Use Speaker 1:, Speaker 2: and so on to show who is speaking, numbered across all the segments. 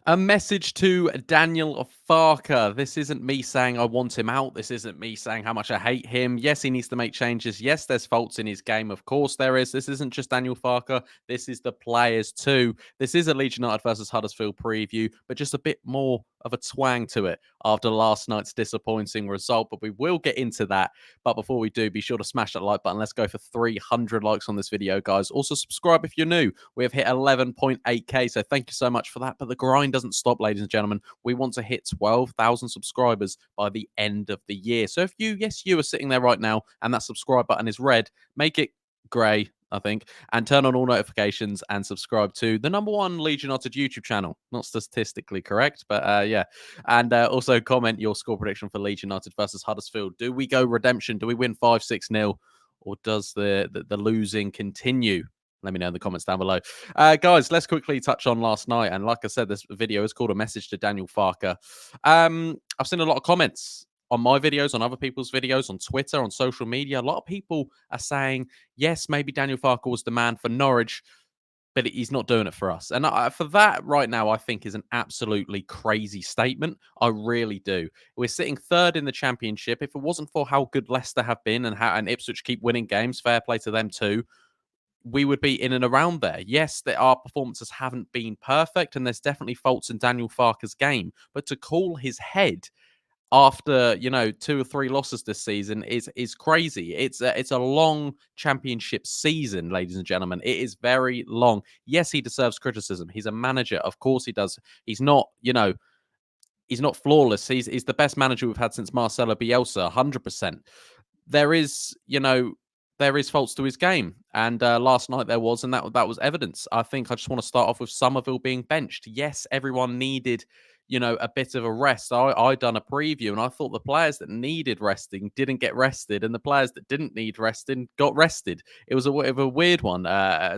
Speaker 1: A message to Daniel Farke. This isn't me saying I want him out. This isn't me saying how much I hate him. Yes, he needs to make changes. Yes, there's faults in his game. Of course there is. This isn't just Daniel Farke. This is the players too. This is a Leeds United versus Huddersfield preview, but just a bit more of a twang to it after last night's disappointing result. But we will get into that. But before we do, be sure to smash that like button. Let's go for 300 likes on this video, guys. Also, subscribe if you're new. We have hit 11.8k, so thank you so much for that. But the grind doesn't stop, ladies and gentlemen. We want to hit 12,000 subscribers by the end of the year. So if you, yes, you are sitting there right now and that subscribe button is red, make it grey, I think, and turn on all notifications and subscribe to the #1 Leeds United YouTube channel. Not statistically correct, but yeah. And also comment your score prediction for Leeds United versus Huddersfield. Do we go redemption? Do we win 5-6-0? Or does the losing continue? Let me know in the comments down below. Guys, let's quickly touch on last night. And like I said, this video is called A Message to Daniel Farke. I've seen a lot of comments on my videos, on other people's videos, on Twitter, on social media. A lot of people are saying, yes, maybe Daniel Farke was the man for Norwich, but he's not doing it for us. And for that right now, I think is an absolutely crazy statement. I really do. We're sitting third in the championship. If it wasn't for how good Leicester have been and Ipswich keep winning games, fair play to them too, we would be in and around there. Yes, our performances haven't been perfect, and there's definitely faults in Daniel Farke's game. But to call his head after 2 or 3 losses this season is crazy. It's a long championship season, ladies and gentlemen. It is very long. Yes, he deserves criticism. He's a manager, of course he does. He's not, he's not flawless. He's the best manager we've had since Marcelo Bielsa, 100%. There is, there is faults to his game, and last night there was, and that was evidence. I think I just want to start off with Summerville being benched. Yes, everyone needed, a bit of a rest. I done a preview, and I thought the players that needed resting didn't get rested, and the players that didn't need resting got rested. It was a weird one.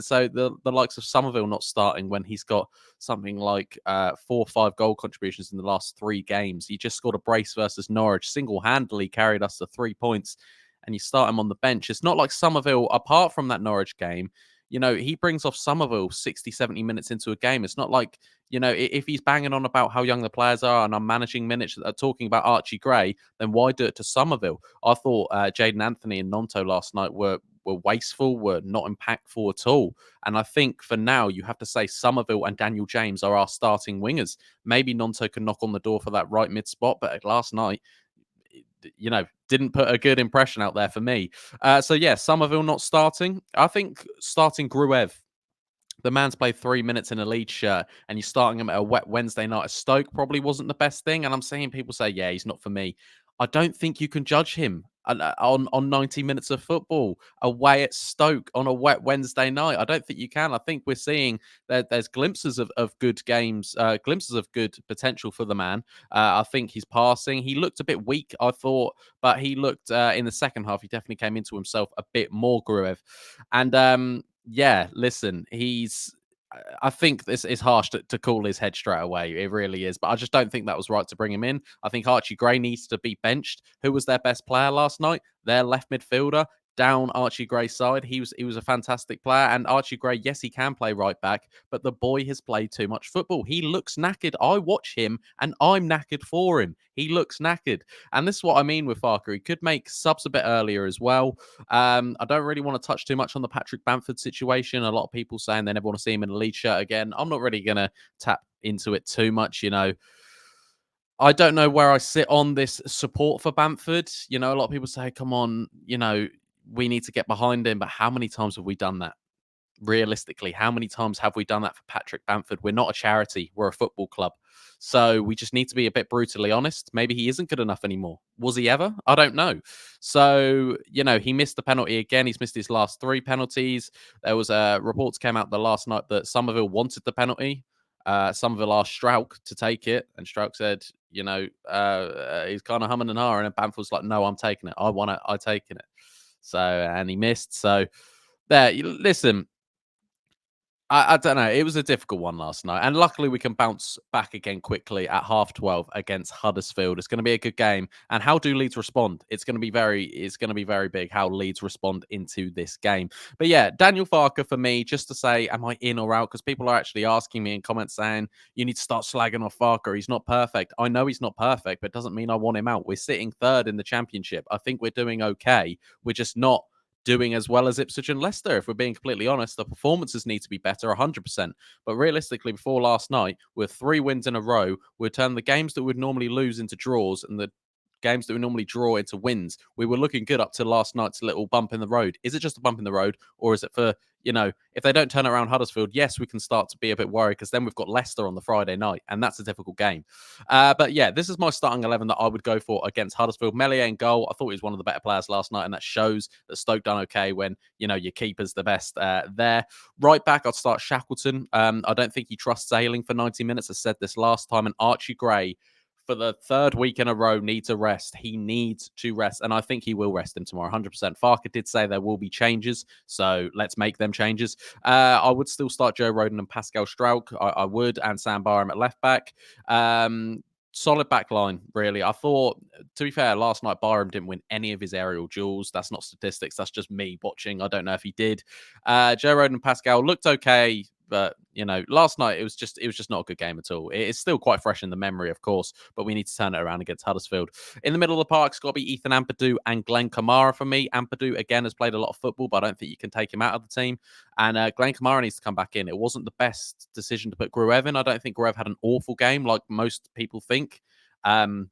Speaker 1: So the likes of Summerville not starting when he's got something like 4 or 5 goal contributions in the last 3 games. He just scored a brace versus Norwich, single-handedly carried us to 3 points, and you start him on the bench. It's not like Summerville, apart from that Norwich game, he brings off Summerville 60, 70 minutes into a game. It's not like, if he's banging on about how young the players are and I'm managing minutes, talking about Archie Gray, then why do it to Summerville? I thought Jaden Anthony and Nonto last night were wasteful, were not impactful at all. And I think for now, you have to say Summerville and Daniel James are our starting wingers. Maybe Nonto can knock on the door for that right mid spot, but last night, didn't put a good impression out there for me. So yeah, Summerville not starting. I think starting Gruev. The man's played 3 minutes in a Leeds shirt, and you're starting him at a wet Wednesday night at Stoke probably wasn't the best thing. And I'm seeing people say, yeah, he's not for me. I don't think you can judge him on 90 minutes of football away at Stoke on a wet Wednesday night. I don't think you can. I think we're seeing that there's glimpses of good games, glimpses of good potential for the man. I think he's passing. He looked a bit weak, I thought, but he looked in the second half. He definitely came into himself a bit more, Gruev. And yeah, listen, I think this is harsh to call his head straight away. It really is. But I just don't think that was right to bring him in. I think Archie Gray needs to be benched. Who was their best player last night? Their left midfielder. Down Archie Gray's side. He was a fantastic player. And Archie Gray, yes, he can play right back, but the boy has played too much football. He looks knackered. I watch him and I'm knackered for him. He looks knackered. And this is what I mean with Farke. He could make subs a bit earlier as well. I don't really want to touch too much on the Patrick Bamford situation. A lot of people saying they never want to see him in a Leeds shirt again. I'm not really going to tap into it too much, I don't know where I sit on this support for Bamford. A lot of people say, come on, we need to get behind him. But how many times have we done that? Realistically, how many times have we done that for Patrick Bamford? We're not a charity. We're a football club. So we just need to be a bit brutally honest. Maybe he isn't good enough anymore. Was he ever? I don't know. So, he missed the penalty again. He's missed his last 3 penalties. There was reports came out the last night that Summerville wanted the penalty. Summerville asked Strauch to take it, and Strauch said, he's kind of humming and hawing, and Bamford's like, no, I'm taking it. I want it. I'm taking it. So, and he missed. So, there, listen, I don't know. It was a difficult one last night, and luckily we can bounce back again quickly at 12:30 against Huddersfield. It's going to be a good game. And how do Leeds respond? It's going to be very big how Leeds respond into this game. But yeah, Daniel Farke for me, just to say, am I in or out? Because people are actually asking me in comments saying you need to start slagging off Farke. He's not perfect. I know he's not perfect, but it doesn't mean I want him out. We're sitting third in the championship. I think we're doing okay. We're just not doing as well as Ipswich and Leicester. If we're being completely honest, the performances need to be better 100%. But realistically, before last night, with 3 wins in a row, we'd turn the games that we'd normally lose into draws and the games that we normally draw into wins. We were looking good up to last night's little bump in the road. Is it just a bump in the road, or is it for, if they don't turn around Huddersfield, yes, we can start to be a bit worried because then we've got Leicester on the Friday night, and that's a difficult game. But yeah, this is my starting 11 that I would go for against Huddersfield. Meslier in goal. I thought he was one of the better players last night, and that shows that Stoke done okay when, your keeper's the best there. Right back, I'd start Shackleton. I don't think he trusts Ayling for 90 minutes. I said this last time, and Archie Gray for the third week in a row needs a rest. He needs to rest, and I think he will rest him tomorrow, 100%. Farke did say there will be changes, so let's make them changes. I would still start Joe Rodon and Pascal Strauch. I would, and Sam Barham at left back. Solid back line, really. I thought, to be fair, last night Barham didn't win any of his aerial duels. That's not statistics. That's just me watching. I don't know if he did. Joe Rodon and Pascal looked okay, but last night it was just not a good game at all. It's still quite fresh in the memory, of course, but we need to turn it around against Huddersfield. In the middle of the park, it's got to be Ethan Ampadu and Glenn Kamara for me. Ampadu again has played a lot of football, but I don't think you can take him out of the team. And Glenn Kamara needs to come back in. It wasn't the best decision to put Gruev in. I don't think Gruev had an awful game like most people think. Um,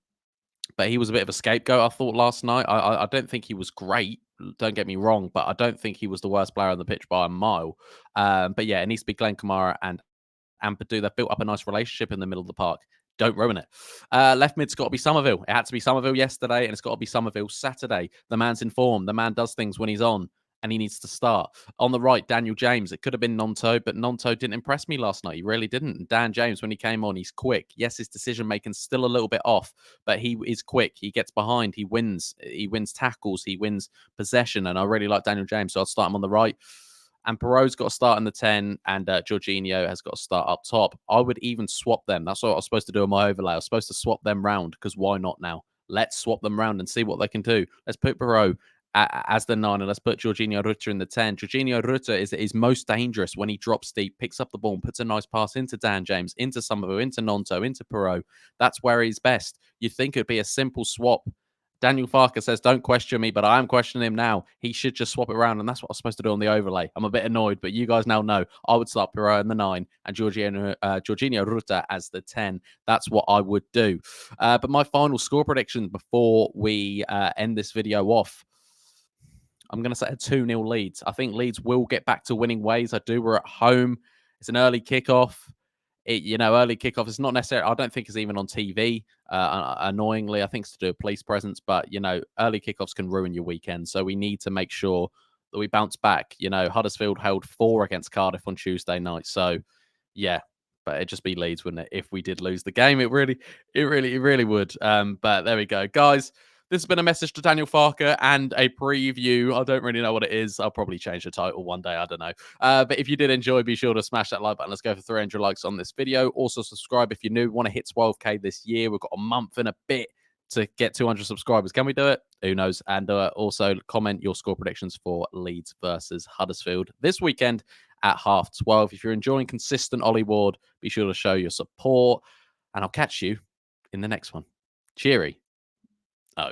Speaker 1: but he was a bit of a scapegoat, I thought, last night. I don't think he was great. Don't get me wrong, but I don't think he was the worst player on the pitch by a mile. But yeah, it needs to be Glenn Kamara and Ampadu. They've built up a nice relationship in the middle of the park. Don't ruin it. Left mid's got to be Summerville. It had to be Summerville yesterday, and it's got to be Summerville Saturday. The man's in form. The man does things when he's on, and he needs to start. On the right, Daniel James. It could have been Nonto, but Nonto didn't impress me last night. He really didn't. And Dan James, when he came on, he's quick. Yes, his decision making's still a little bit off, but he is quick. He gets behind. He wins. He wins tackles. He wins possession, and I really like Daniel James, so I'll start him on the right. And Perot's got to start in the 10, and Jorginho has got to start up top. I would even swap them. That's what I was supposed to do on my overlay. I was supposed to swap them round, because why not now? Let's swap them round and see what they can do. Let's put Perot as the 9, and let's put Jorginho Rutter in the 10. Jorginho Rutter is most dangerous when he drops deep, picks up the ball, and puts a nice pass into Dan James, into Summerville, into Nonto, into Perot. That's where he's best. You'd think it'd be a simple swap. Daniel Farke says, don't question me, but I am questioning him now. He should just swap it around, and that's what I was supposed to do on the overlay. I'm a bit annoyed, but you guys now know I would start Pirro in the 9 and Jorginho Ruta as the 10. That's what I would do. But my final score prediction before we end this video off, I'm going to say a 2-0 Leeds. I think Leeds will get back to winning ways. I do. We're at home. It's an early kickoff. Early kickoff is not necessarily, I don't think it's even on TV. Annoyingly, I think it's to do with police presence, but early kickoffs can ruin your weekend. So we need to make sure that we bounce back. Huddersfield held 4 against Cardiff on Tuesday night. So yeah, but it'd just be Leeds, wouldn't it? If we did lose the game, it really would. But there we go, guys. This has been a message to Daniel Farke and a preview. I don't really know what it is. I'll probably change the title one day. I don't know. But if you did enjoy, be sure to smash that like button. Let's go for 300 likes on this video. Also, subscribe if you're new. Want to hit 12K this year. We've got a month and a bit to get 200 subscribers. Can we do it? Who knows? And also comment your score predictions for Leeds versus Huddersfield this weekend at 12:30. If you're enjoying consistent Ollie Ward, be sure to show your support. And I'll catch you in the next one. Cheery. Oh.